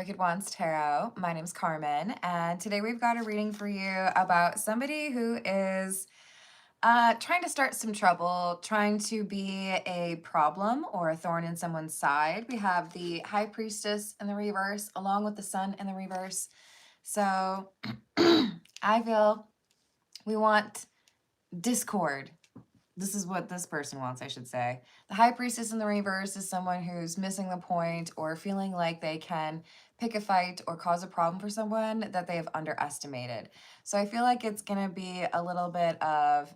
Wicked Wands Tarot. My name's Carmen, and today we've got a reading for you about somebody who is trying to start some trouble, trying to be a problem or a thorn in someone's side. We have the High Priestess in the reverse, along with the Sun in the reverse. So I feel we want discord. This is what this person wants, I should say. The High Priestess in the reverse is someone who's missing the point or feeling like they can pick a fight or cause a problem for someone that they have underestimated. So I feel like it's going to be a little bit of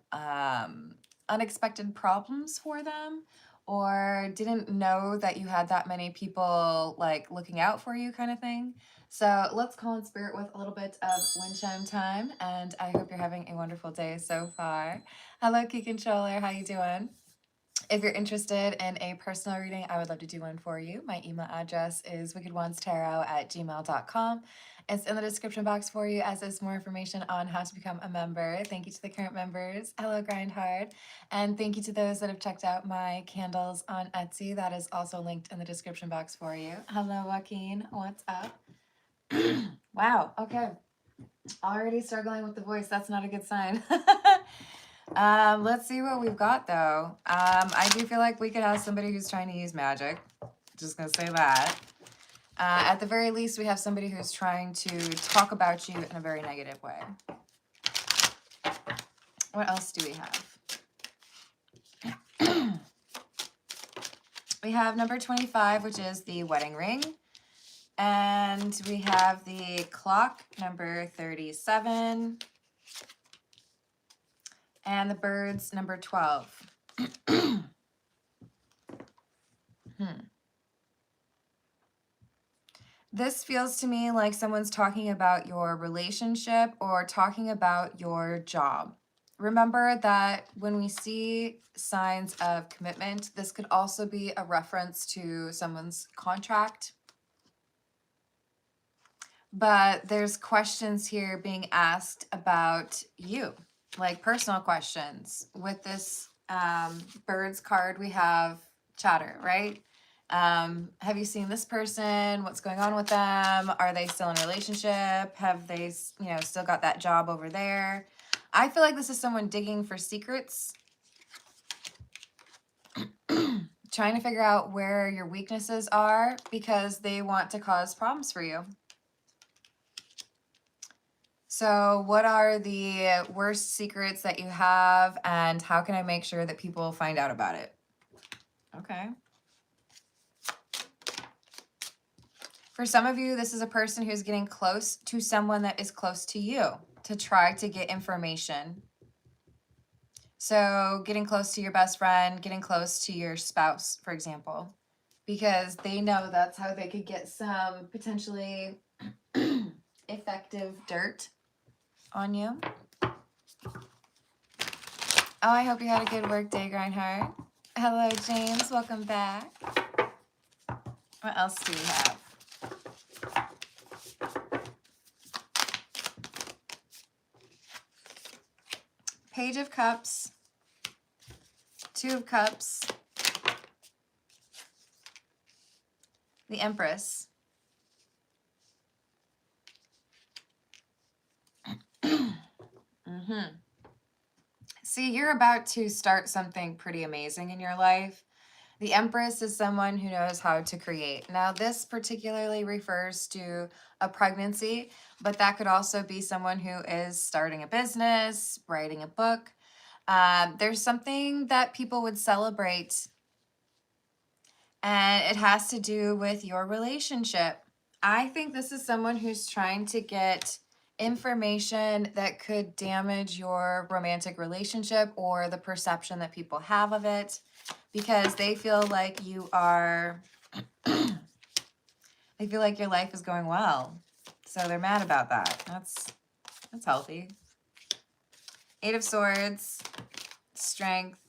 unexpected problems for them, or didn't know that you had that many people like looking out for you kind of thing. So let's call in spirit with a little bit of wind chime time, and I hope you're having a wonderful day so far. Hello, Key Controller. How you doing? If you're interested in a personal reading, I would love to do one for you. My email address is wickedwandstarot@gmail.com. It's in the description box for you, as is more information on how to become a member. Thank you to the current members. Hello, Grindhard. And thank you to those that have checked out my candles on Etsy. That is also linked in the description box for you. Hello, Joaquin. What's up? Wow. Okay. Already struggling with the voice. That's not a good sign. Let's see what we've got though. I do feel like we could have somebody who's trying to use magic. Just gonna say that. At the very least, we have somebody who's trying to talk about you in a very negative way. What else do we have? We have number 25, which is the wedding ring. And we have the clock, number 37. And the birds, number 12. This feels to me like someone's talking about your relationship or talking about your job. Remember that when we see signs of commitment, this could also be a reference to someone's contract. But there's questions here being asked about you, like personal questions. With this birds card, we have chatter, right? Have you seen this person? What's going on with them? Are they still in a relationship? Have they, still got that job over there? I feel like this is someone digging for secrets, trying to figure out where your weaknesses are because they want to cause problems for you. So what are the worst secrets that you have, and how can I make sure that people find out about it? Okay. For some of you, this is a person who's getting close to someone that is close to you to try to get information. So getting close to your best friend, getting close to your spouse, for example, because they know that's how they could get some potentially effective dirt on you. Oh, I hope you had a good work day, Grindhard. Hello, James. Welcome back. What else do we have? Page of Cups, Two of Cups, the Empress. See, you're about to start something pretty amazing in your life. The Empress is someone who knows how to create. Now, this particularly refers to a pregnancy, but that could also be someone who is starting a business, writing a book. There's something that people would celebrate, and it has to do with your relationship. I think this is someone who's trying to get information that could damage your romantic relationship or the perception that people have of it, because they feel like you are, they feel like your life is going well. So they're mad about that. That's healthy. Eight of Swords, Strength,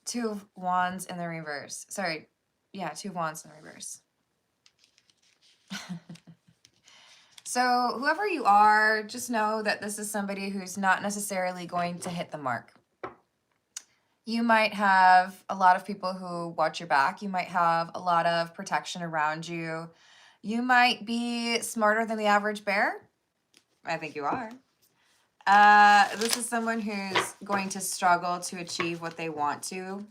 Two of Wands in the reverse. Sorry. Yeah, Two of Wands in the reverse. So whoever you are, just know that this is somebody who's not necessarily going to hit the mark. You might have a lot of people who watch your back. You might have a lot of protection around you. You might be smarter than the average bear. I think you are. This is someone who's going to struggle to achieve what they want to.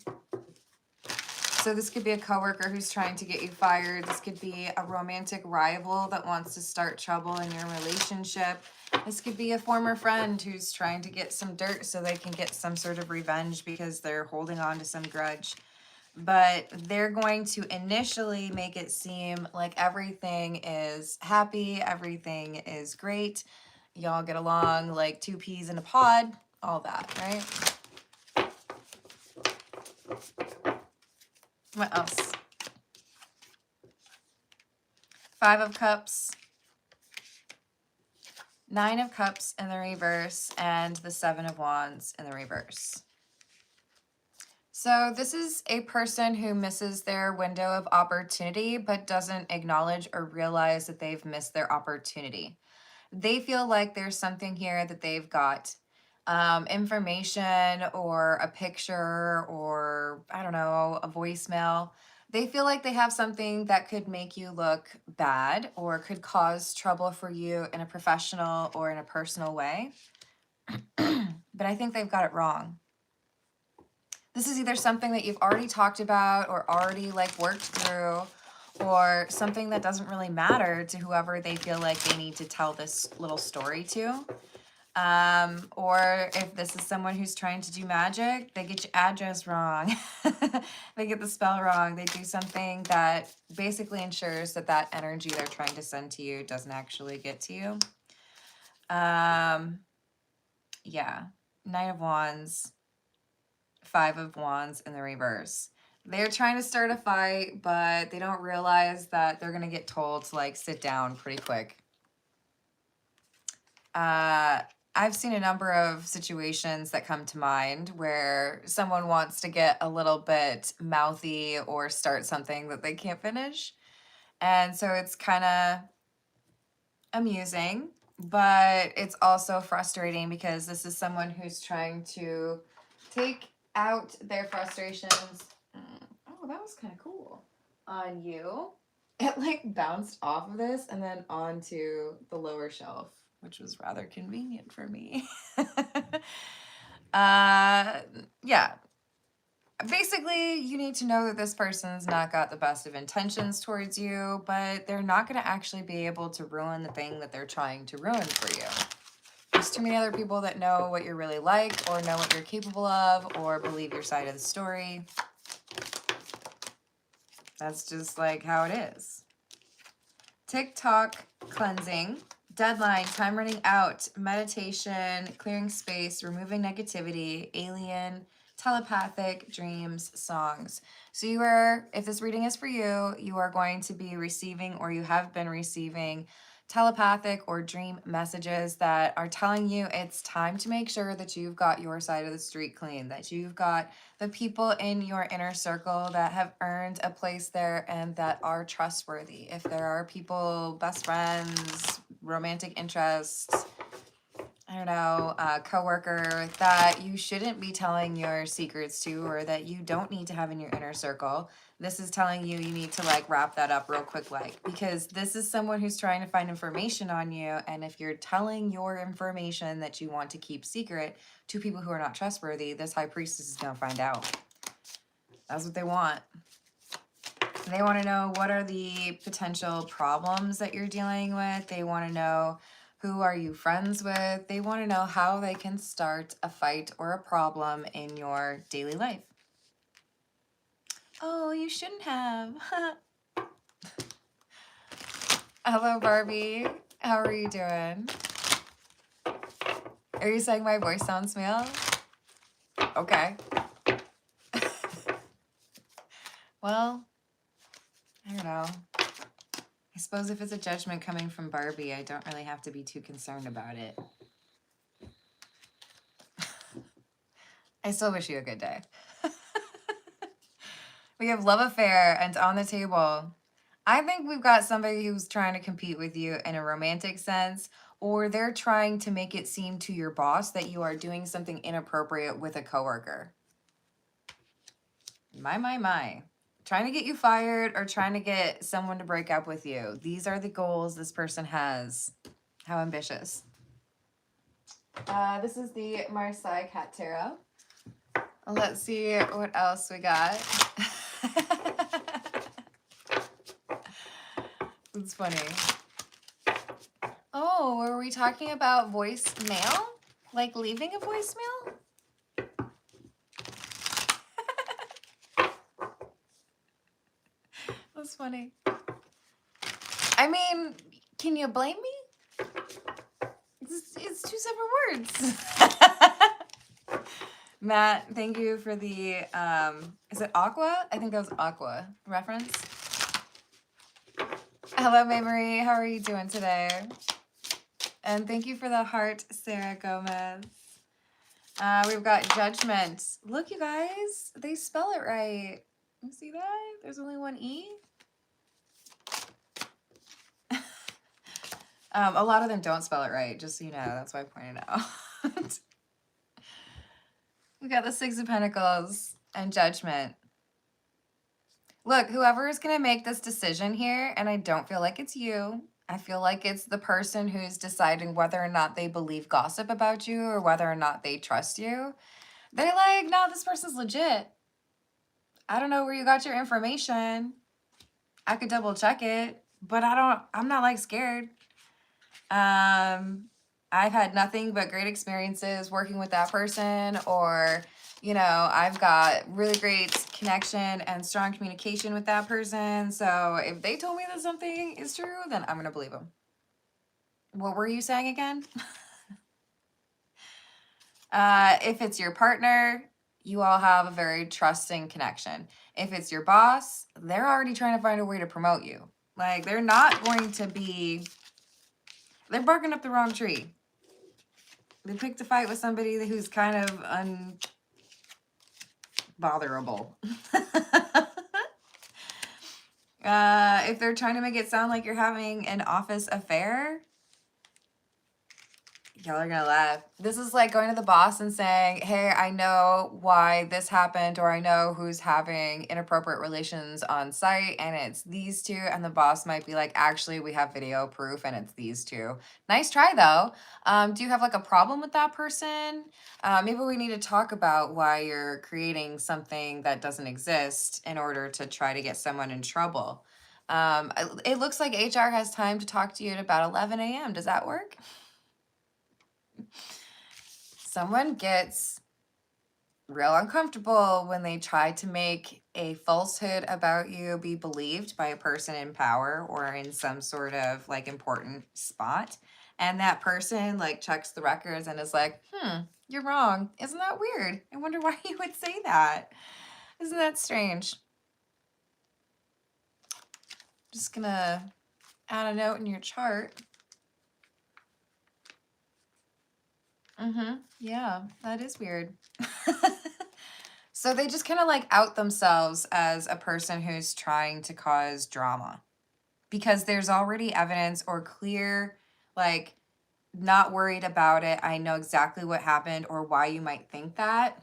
So this could be a coworker who's trying to get you fired. This could be a romantic rival that wants to start trouble in your relationship. This could be a former friend who's trying to get some dirt so they can get some sort of revenge because they're holding on to some grudge. But they're going to initially make it seem like everything is happy, everything is great. Y'all get along like two peas in a pod, all that, right? What else? Five of Cups, Nine of Cups in the reverse, and the Seven of Wands in the reverse. So this is a person who misses their window of opportunity, but doesn't acknowledge or realize that they've missed their opportunity. They feel like there's something here that they've got, information or a picture or, I don't know, a voicemail. They feel like they have something that could make you look bad or could cause trouble for you in a professional or in a personal way. But I think they've got it wrong. This is either something that you've already talked about or already like worked through, or something that doesn't really matter to whoever they feel like they need to tell this little story to. Or if this is someone who's trying to do magic, they get your address wrong. They get the spell wrong. They do something that basically ensures that that energy they're trying to send to you doesn't actually get to you. Yeah, Knight of Wands, Five of Wands in the reverse. They're trying to start a fight, but they don't realize that they're going to get told to like sit down pretty quick. I've seen a number of situations that come to mind where someone wants to get a little bit mouthy or start something that they can't finish. And so it's kind of amusing, but it's also frustrating because this is someone who's trying to take out their frustrations. Oh, that was kind of cool on you. It like bounced off of this and then onto the lower shelf, which was rather convenient for me. Yeah. Basically, you need to know that this person's not got the best of intentions towards you, but they're not going to actually be able to ruin the thing that they're trying to ruin for you. There's too many other people that know what you're really like or know what you're capable of or believe your side of the story. That's just like how it is. TikTok cleansing, deadline, time running out, meditation, clearing space, removing negativity, alien, telepathic, dreams, songs. So you are, if this reading is for you, you are going to be receiving or you have been receiving telepathic or dream messages that are telling you it's time to make sure that you've got your side of the street clean, that you've got the people in your inner circle that have earned a place there and that are trustworthy. If there are people, best friends, romantic interests, I don't know, a coworker that you shouldn't be telling your secrets to or that you don't need to have in your inner circle, this is telling you you need to like wrap that up real quick, like, because this is someone who's trying to find information on you. And if you're telling your information that you want to keep secret to people who are not trustworthy, this high priestess is going to find out. That's what they want. They want to know what are the potential problems that you're dealing with. They want to know who are you friends with. They want to know how they can start a fight or a problem in your daily life. Oh, you shouldn't have. Hello, Barbie. How are you doing? Are you saying my voice sounds male? Okay. Well, I don't know. I suppose if it's a judgment coming from Barbie, I don't really have to be too concerned about it. I still wish you a good day. We have love affair and on the table. I think we've got somebody who's trying to compete with you in a romantic sense, or they're trying to make it seem to your boss that you are doing something inappropriate with a coworker. My. Trying to get you fired or trying to get someone to break up with you. These are the goals this person has. How ambitious. This is the Marseille Cat Tarot. Let's see what else we got. It's funny. Oh, were we talking about voicemail? Like leaving a voicemail? That's funny. I mean, can you blame me? It's two separate words. Matt, thank you for the, is it Aqua? I think that was Aqua reference. Hello, Marie. How are you doing today? And thank you for the heart, Sarah Gomez. We've got Judgment. Look, you guys, they spell it right. You see that? There's only one E. A lot of them don't spell it right, just so you know. That's why I pointed out. We got the Six of Pentacles and Judgment. Look, whoever is going to make this decision here, and I don't feel like it's you. I feel like it's the person who's deciding whether or not they believe gossip about you or whether or not they trust you. They're like, no, this person's legit. I don't know where you got your information. I could double check it, but I'm not like scared. I've had nothing but great experiences working with that person, or, you know, I've got really great connection and strong communication with that person. So if they told me that something is true, then I'm going to believe them. What were you saying again? If it's your partner, you all have a very trusting connection. If it's your boss, they're already trying to find a way to promote you. Like, they're not going to be, they're barking up the wrong tree. They picked a fight with somebody who's kind of unbotherable. If they're trying to make it sound like you're having an office affair, y'all are gonna laugh. This is like going to the boss and saying, hey, I know why this happened, or I know who's having inappropriate relations on site, and it's these two, and the boss might be like, actually, we have video proof, and it's these two. Nice try, though. Do you have like a problem with that person? Maybe we need to talk about why you're creating something that doesn't exist in order to try to get someone in trouble. It looks like HR has time to talk to you at about 11 a.m. Does that work? Someone gets real uncomfortable when they try to make a falsehood about you be believed by a person in power or in some sort of like important spot. And that person like checks the records and is like, you're wrong. Isn't that weird? I wonder why you would say that. Isn't that strange? Just gonna add a note in your chart. Yeah, that is weird. So they just kind of like out themselves as a person who's trying to cause drama because there's already evidence or clear, like, not worried about it. I know exactly what happened or why you might think that.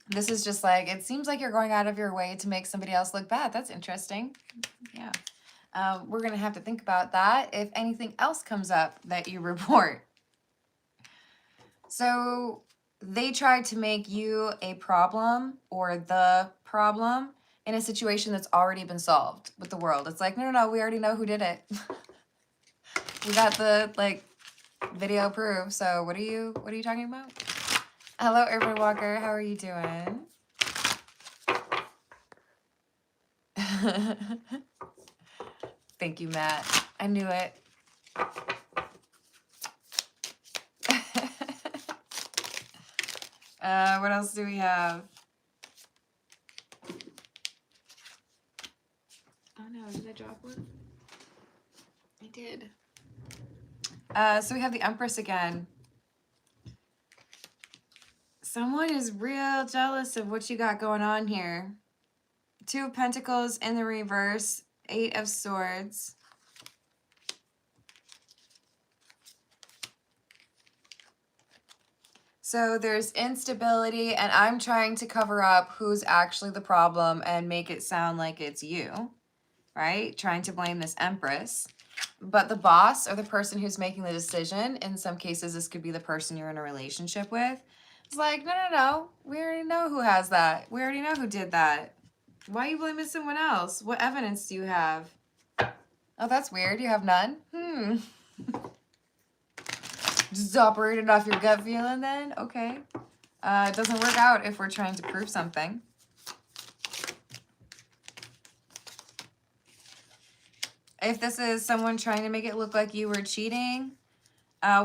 This is just like, it seems like you're going out of your way to make somebody else look bad. That's interesting. Yeah. We're going to have to think about that if anything else comes up that you report. So they tried to make you a problem or the problem in a situation that's already been solved with the world. It's like, no, we already know who did it. We got the like video proof. So what are you talking about? Hello, Urban Walker. How are you doing? Thank you, Matt. I knew it. What else do we have? Oh no, did I drop one? I did. So we have the Empress again. Someone is real jealous of what you got going on here. Two of Pentacles in the reverse, Eight of Swords. So there's instability, and I'm trying to cover up who's actually the problem and make it sound like it's you, right? Trying to blame this Empress. But the boss, or the person who's making the decision, in some cases, this could be the person you're in a relationship with. It's like, no, no, no. We already know who has that. We already know who did that. Why are you blaming someone else? What evidence do you have? Oh, that's weird. You have none? Just operated off your gut feeling then? Okay. It doesn't work out if we're trying to prove something. If this is someone trying to make it look like you were cheating,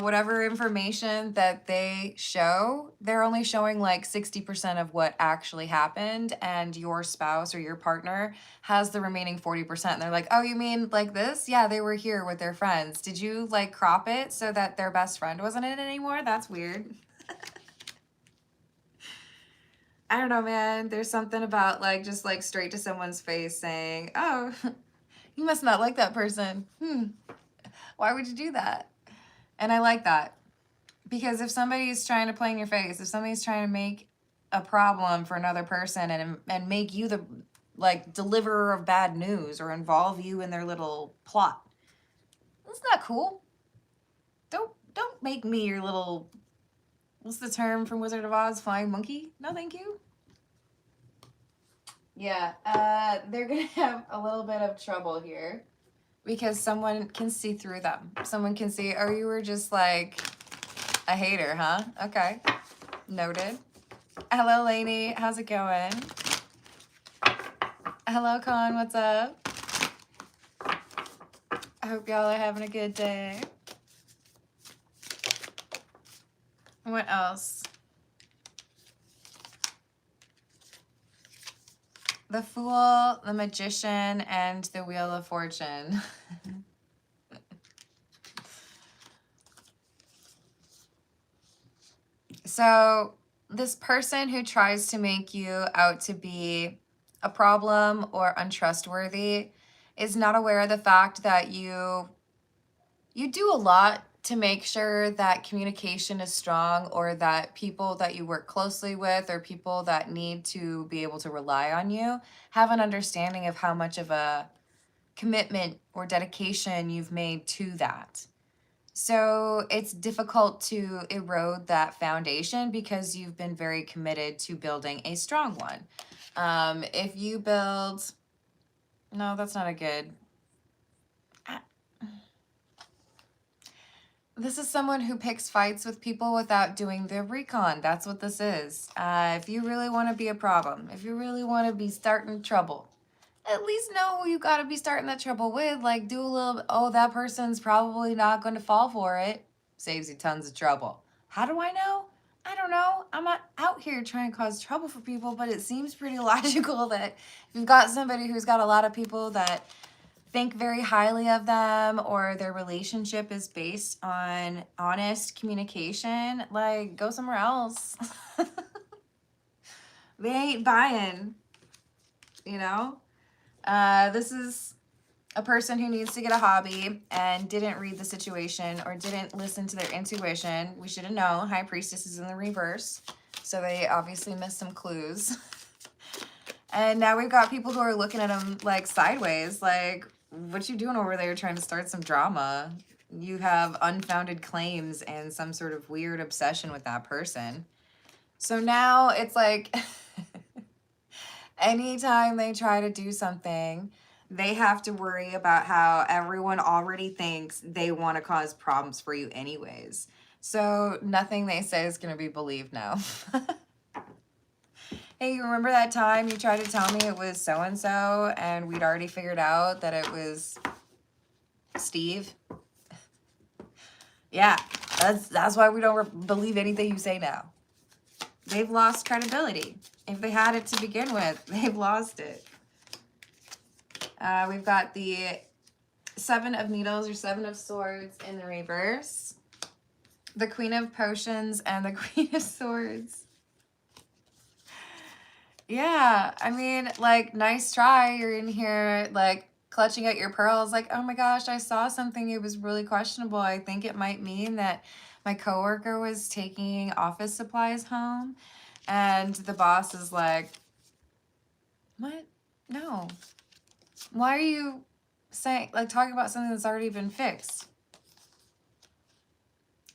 whatever information that they show, they're only showing like 60% of what actually happened, and your spouse or your partner has the remaining 40%. And they're like, oh, you mean like this? Yeah, they were here with their friends. Did you like crop it so that their best friend wasn't in it anymore? That's weird. I don't know, man. There's something about like just like straight to someone's face saying, oh, you must not like that person. Why would you do that? And I like that, because if somebody's trying to play in your face, if somebody's trying to make a problem for another person and make you the like deliverer of bad news or involve you in their little plot, that's not cool. Don't make me your little, what's the term from Wizard of Oz, flying monkey? No, thank you. Yeah, they're gonna have a little bit of trouble here, because someone can see through them. Someone can see, oh, you were just like a hater, huh? Okay. Noted. Hello, Lainey. How's it going? Hello, Con. What's up? I hope y'all are having a good day. What else? The Fool, the Magician, and the Wheel of Fortune. So this person who tries to make you out to be a problem or untrustworthy is not aware of the fact that you do a lot to make sure that communication is strong, or that people that you work closely with or people that need to be able to rely on you have an understanding of how much of a commitment or dedication you've made to that. So it's difficult to erode that foundation because you've been very committed to building a strong one. If you build, no, that's not a good. This is someone who picks fights with people without doing their recon. That's what this is. If you really want to be a problem, if you really want to be starting trouble, at least know who you got to be starting that trouble with. Like, do a little, oh, that person's probably not going to fall for it. Saves you tons of trouble. How do I know? I don't know. I'm not out here trying to cause trouble for people, but it seems pretty logical that if you've got somebody who's got a lot of people that think very highly of them, or their relationship is based on honest communication, like, go somewhere else. They ain't buying, you know? This is a person who needs to get a hobby and didn't read the situation or didn't listen to their intuition. We should have known. High Priestess is in the reverse, so they obviously missed some clues. And now we've got people who are looking at them like sideways, like, what you doing over there trying to start some drama? You have unfounded claims and some sort of weird obsession with that person. So now it's like anytime they try to do something, they have to worry about how everyone already thinks they want to cause problems for you anyways. So nothing they say is going to be believed now. Hey, you remember that time you tried to tell me it was so-and-so and we'd already figured out that it was Steve? Yeah, that's why we don't believe anything you say now. They've lost credibility. If they had it to begin with, they've lost it. We've got the Seven of Needles or Seven of Swords in the reverse, the Queen of Potions, and the Queen of Swords. Yeah, I mean, like, nice try. You're in here, like, clutching at your pearls like, oh my gosh, I saw something. It was really questionable. I think it might mean that my coworker was taking office supplies home. And the boss is like, what? No. Why are you saying, like, talking about something that's already been fixed?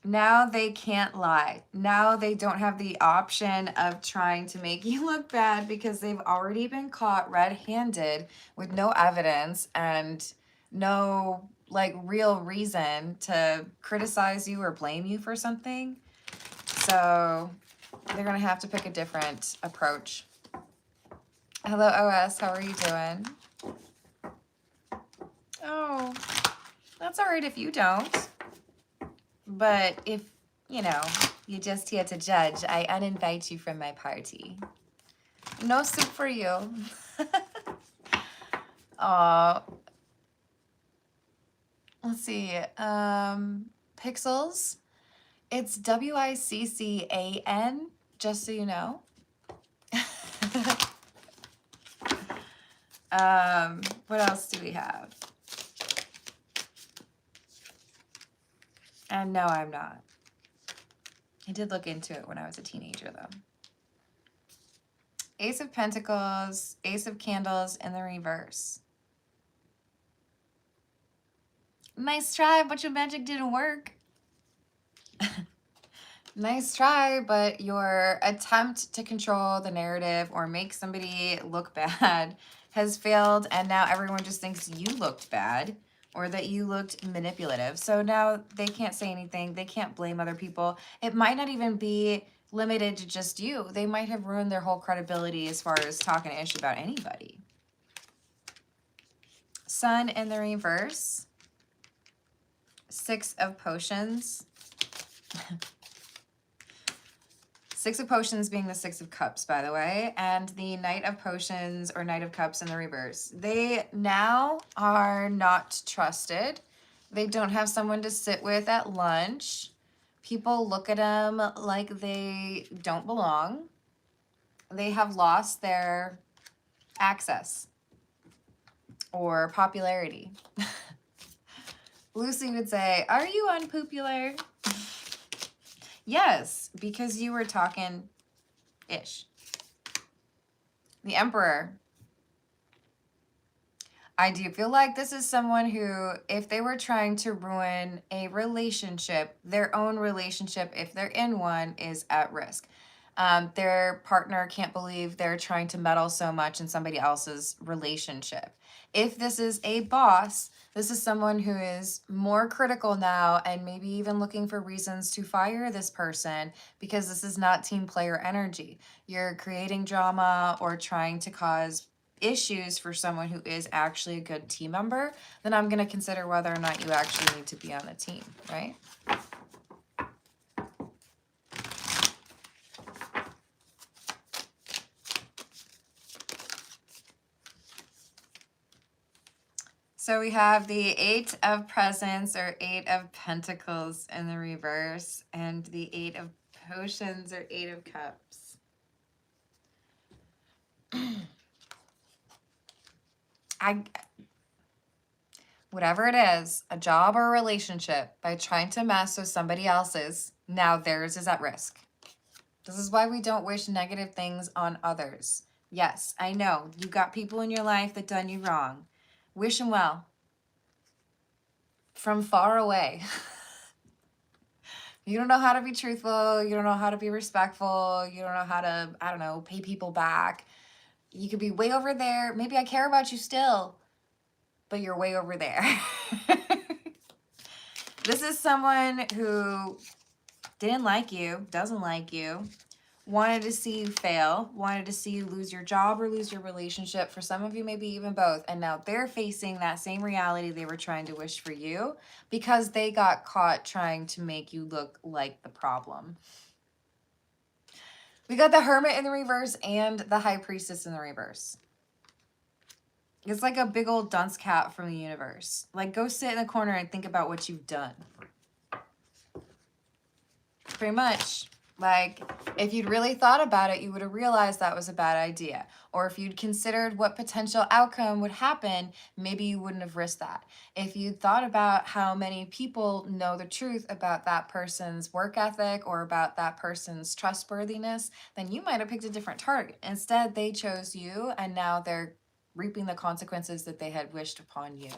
Now they can't lie. Now they don't have the option of trying to make you look bad because they've already been caught red-handed with no evidence and no like real reason to criticize you or blame you for something. So they're gonna have to pick a different approach. Hello, OS. How are you doing? Oh, that's all right if you don't. But if, you know, you're just here to judge, I uninvite you from my party. No soup for you. Aw. Let's see. Pixels. It's WICCAN, just so you know. What else do we have? And no, I'm not. I did look into it when I was a teenager, though. Ace of Pentacles, Ace of Candles in the reverse. Nice try, but your magic didn't work. Nice try, but your attempt to control the narrative or make somebody look bad has failed, and now everyone just thinks you looked bad or that you looked manipulative. So now they can't say anything. They can't blame other people. It might not even be limited to just you. They might have ruined their whole credibility as far as talking ish about anybody. Sun in the reverse. Six of Potions. Six of Potions being the Six of Cups, by the way, and the Knight of Potions or Knight of Cups in the reverse. They now are not trusted. They don't have someone to sit with at lunch. People look at them like they don't belong. They have lost their access or popularity. Lucy would say, are you unpopular? Yes, because you were talking-ish. The Emperor. I do feel like this is someone who, if they were trying to ruin a relationship, their own relationship, if they're in one, is at risk. Their partner can't believe they're trying to meddle so much in somebody else's relationship. If this is a boss, this is someone who is more critical now and maybe even looking for reasons to fire this person because this is not team player energy. You're creating drama or trying to cause issues for someone who is actually a good team member, then I'm going to consider whether or not you actually need to be on the team, right? So we have the Eight of Presents or Eight of Pentacles in the reverse and the Eight of Potions or Eight of Cups. Whatever it is, a job or a relationship, by trying to mess with somebody else's, now theirs is at risk. This is why we don't wish negative things on others. Yes, I know, you got people in your life that done you wrong. Wish them well. From far away. You don't know how to be truthful. You don't know how to be respectful. You don't know how to, I don't know, pay people back. You could be way over there. Maybe I care about you still, but you're way over there. This is someone who didn't like you, doesn't like you, wanted to see you fail, wanted to see you lose your job or lose your relationship. For some of you, maybe even both. And now they're facing that same reality they were trying to wish for you because they got caught trying to make you look like the problem. We got the Hermit in the reverse and the High Priestess in the reverse. It's like a big old dunce cap from the universe. Like, go sit in the corner and think about what you've done. Pretty much. Like, if you'd really thought about it, you would have realized that was a bad idea. Or if you'd considered what potential outcome would happen, maybe you wouldn't have risked that. If you'd thought about how many people know the truth about that person's work ethic or about that person's trustworthiness, then you might have picked a different target. Instead, they chose you, and now they're reaping the consequences that they had wished upon you.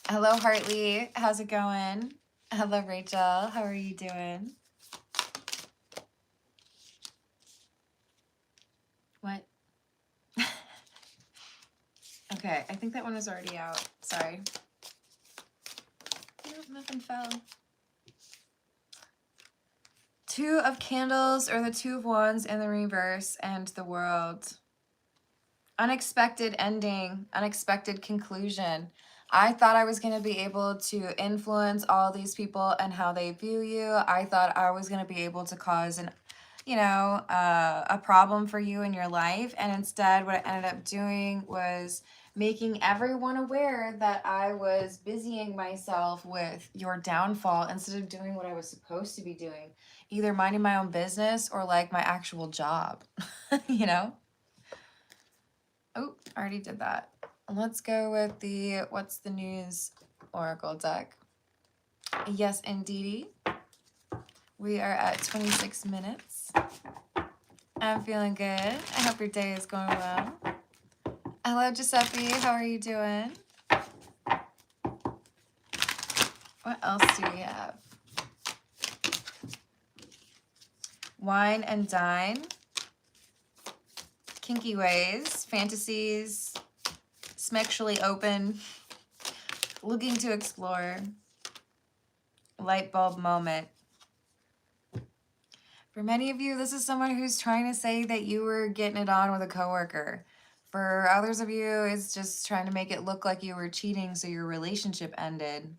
Hello, Hartley. How's it going? Hello, Rachel. How are you doing? What? Okay, I think that one was already out. Sorry. Nope, nothing fell. Two of Candles, or the Two of Wands in the reverse, and the World. Unexpected ending, unexpected conclusion. I thought I was going to be able to influence all these people and how they view you. I thought I was going to be able to cause a problem for you in your life. And instead, what I ended up doing was making everyone aware that I was busying myself with your downfall instead of doing what I was supposed to be doing, either minding my own business or like my actual job, you know? Oh, I already did that. Let's go with the What's the News Oracle deck. Yes, indeedy. We are at 26 minutes. I'm feeling good. I hope your day is going well. Hello, Giuseppe. How are you doing? What else do we have? Wine and dine. Kinky ways. Fantasies. Sexually open. Looking to explore. Light bulb moment. For many of you, this is someone who's trying to say that you were getting it on with a coworker. For others of you, it's just trying to make it look like you were cheating so your relationship ended.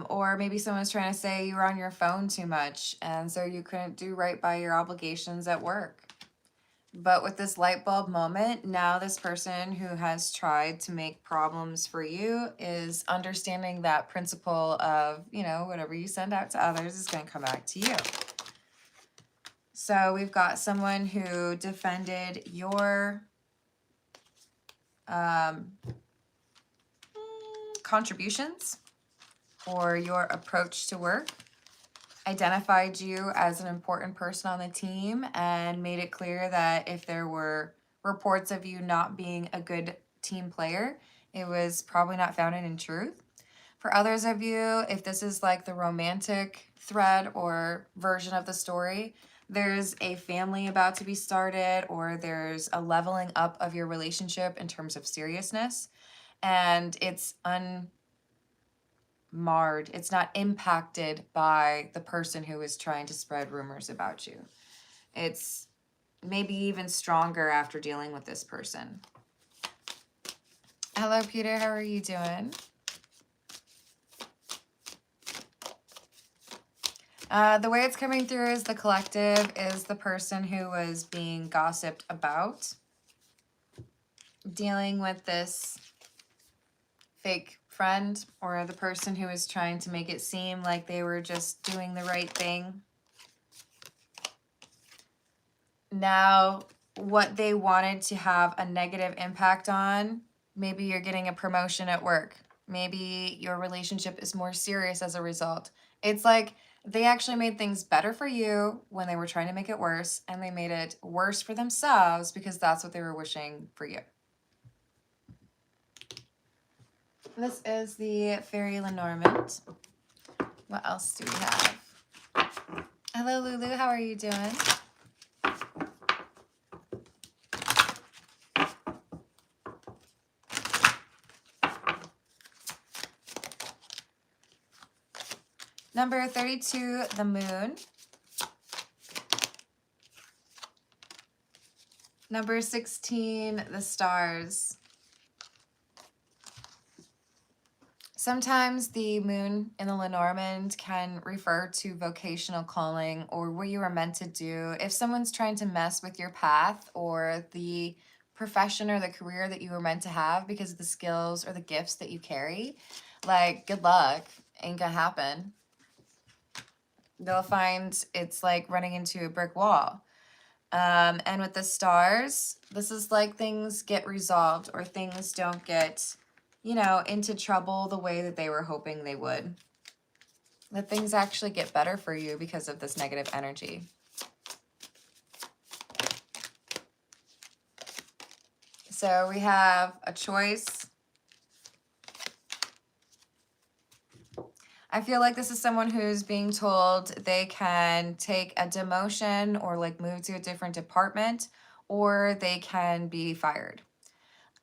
Or maybe someone's trying to say you were on your phone too much and so you couldn't do right by your obligations at work. But with this light bulb moment, now this person who has tried to make problems for you is understanding that principle of, whatever you send out to others is going to come back to you. So we've got someone who defended your contributions or your approach to work, identified you as an important person on the team, and made it clear that if there were reports of you not being a good team player, it was probably not founded in truth. For others of you, if this is like the romantic thread or version of the story, there's a family about to be started, or there's a leveling up of your relationship in terms of seriousness, and it's unmarred. It's not impacted by the person who is trying to spread rumors about you. It's maybe even stronger after dealing with this person. Hello, Peter. How are you doing? The way it's coming through is the collective is the person who was being gossiped about, dealing with this fake friend, or the person who is trying to make it seem like they were just doing the right thing. Now, what they wanted to have a negative impact on, maybe you're getting a promotion at work. Maybe your relationship is more serious as a result. It's like they actually made things better for you when they were trying to make it worse, and they made it worse for themselves because that's what they were wishing for you. This is the Fairy Lenormand. What else do we have? Hello, Lulu. How are you doing? Number 32, the Moon. Number 16, the Stars. Sometimes the moon in the Lenormand can refer to vocational calling or what you were meant to do. If someone's trying to mess with your path or the profession or the career that you were meant to have because of the skills or the gifts that you carry, like, good luck, ain't gonna happen. they'll find it's like running into a brick wall. And with the stars, this is like things get resolved or things don't get, into trouble the way that they were hoping they would. That things actually get better for you because of this negative energy. So we have a choice. I feel like this is someone who's being told they can take a demotion or like move to a different department, or they can be fired.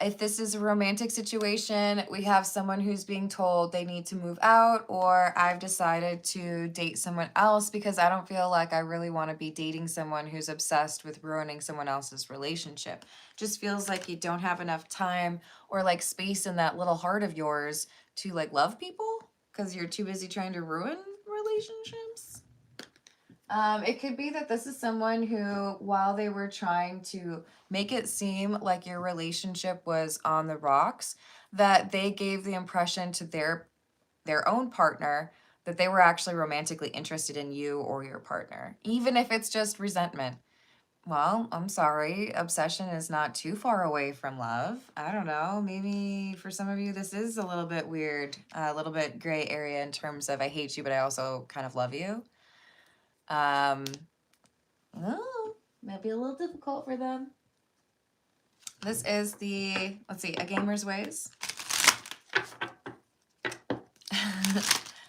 If this is a romantic situation, we have someone who's being told they need to move out, or I've decided to date someone else because I don't feel like I really want to be dating someone who's obsessed with ruining someone else's relationship. Just feels like you don't have enough time or like space in that little heart of yours to like love people because you're too busy trying to ruin relationships. It could be that this is someone who, while they were trying to make it seem like your relationship was on the rocks, that they gave the impression to their own partner that they were actually romantically interested in you or your partner, even if it's just resentment. Well, I'm sorry, obsession is not too far away from love. I don't know, maybe for some of you this is a little bit weird, a little bit gray area in terms of I hate you, but I also kind of love you. Oh, might be a little difficult for them. This is the, let's see, A Gamer's Ways.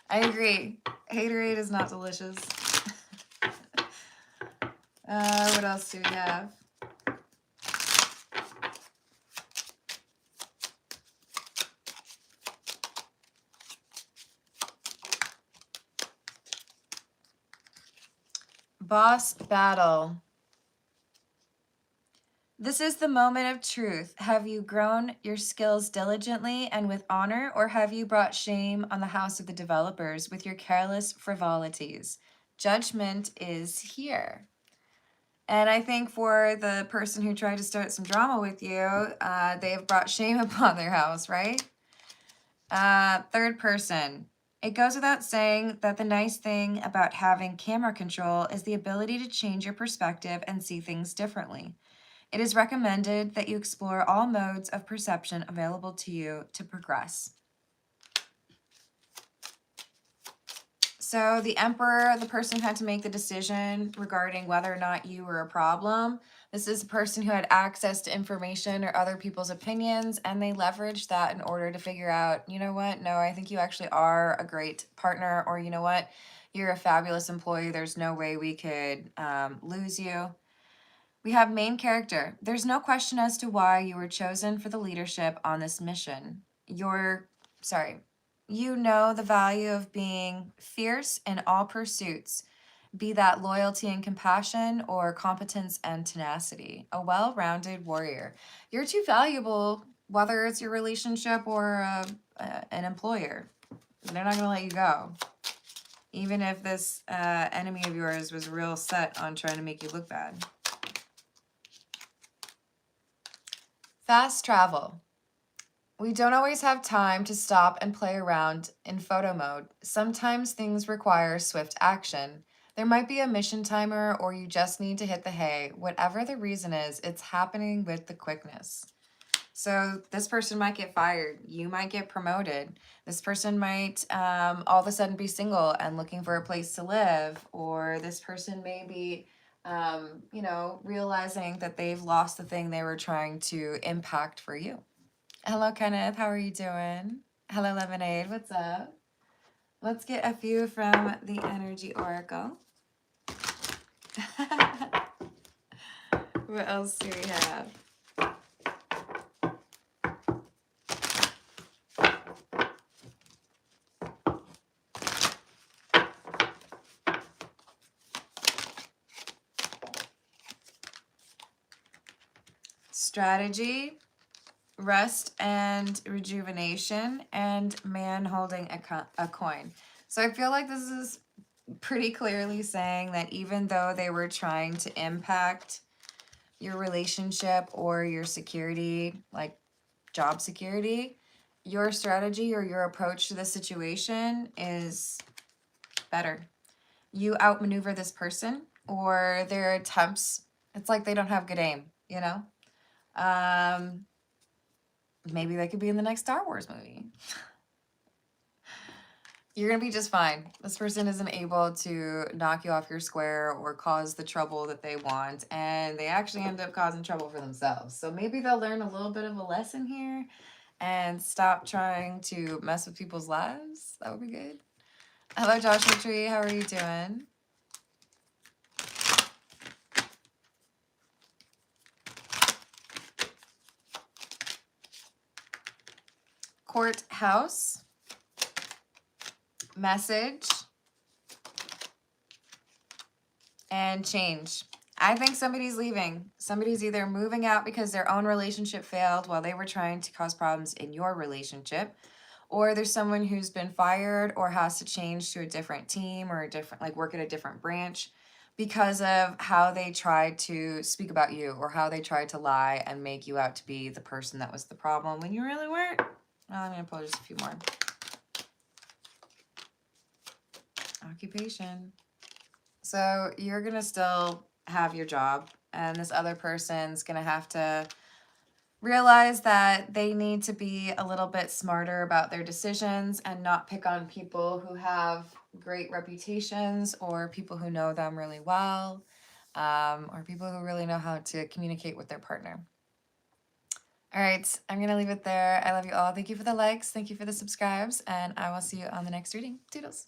I agree. Haterade is not delicious. What else do we have? Boss battle. This is the moment of truth. Have you grown your skills diligently and with honor, or have you brought shame on the house of the developers with your careless frivolities? Judgment is here. And I think for the person who tried to start some drama with you, they have brought shame upon their house, right? Third person. It goes without saying that the nice thing about having camera control is the ability to change your perspective and see things differently. It is recommended that you explore all modes of perception available to you to progress. So the Emperor, the person who had to make the decision regarding whether or not you were a problem, this is a person who had access to information or other people's opinions, and they leveraged that in order to figure out, you know what, no, I think you actually are a great partner, or you know what, you're a fabulous employee, there's no way we could lose you. We have main character. There's no question as to why you were chosen for the leadership on this mission. You know the value of being fierce in all pursuits, be that loyalty and compassion or competence and tenacity. A well-rounded warrior. You're too valuable, whether it's your relationship or an employer. They're not going to let you go. Even if this enemy of yours was real set on trying to make you look bad. Fast travel. We don't always have time to stop and play around in photo mode. Sometimes things require swift action. There might be a mission timer or you just need to hit the hay. Whatever the reason is, it's happening with the quickness. So this person might get fired. You might get promoted. This person might all of a sudden be single and looking for a place to live. Or this person may be realizing that they've lost the thing they were trying to impact for you. Hello, Kenneth. How are you doing? Hello, Lemonade. What's up? Let's get a few from the Energy Oracle. What else do we have? Strategy, rest and rejuvenation, and man holding a coin. So I feel like this is pretty clearly saying that even though they were trying to impact your relationship or your security, like job security, your strategy or your approach to the situation is better. you outmaneuver this person, or their attempts, it's like they don't have good aim, you know? Maybe they could be in the next Star Wars movie. You're going to be just fine. This person isn't able to knock you off your square or cause the trouble that they want, and they actually end up causing trouble for themselves. So maybe they'll learn a little bit of a lesson here and stop trying to mess with people's lives. That would be good. Hello, Joshua Tree. How are you doing? Court house. Message. And change. I think somebody's leaving. Somebody's either moving out because their own relationship failed while they were trying to cause problems in your relationship, or there's someone who's been fired or has to change to a different team or a different, like work at a different branch because of how they tried to speak about you or how they tried to lie and make you out to be the person that was the problem when you really weren't. Well, I'm going to pull just a few more. Occupation. So you're going to still have your job, and this other person's going to have to realize that they need to be a little bit smarter about their decisions and not pick on people who have great reputations or people who know them really well, or people who really know how to communicate with their partner. All right, I'm going to leave it there. I love you all. Thank you for the likes. Thank you for the subscribes, and I will see you on the next reading. Toodles.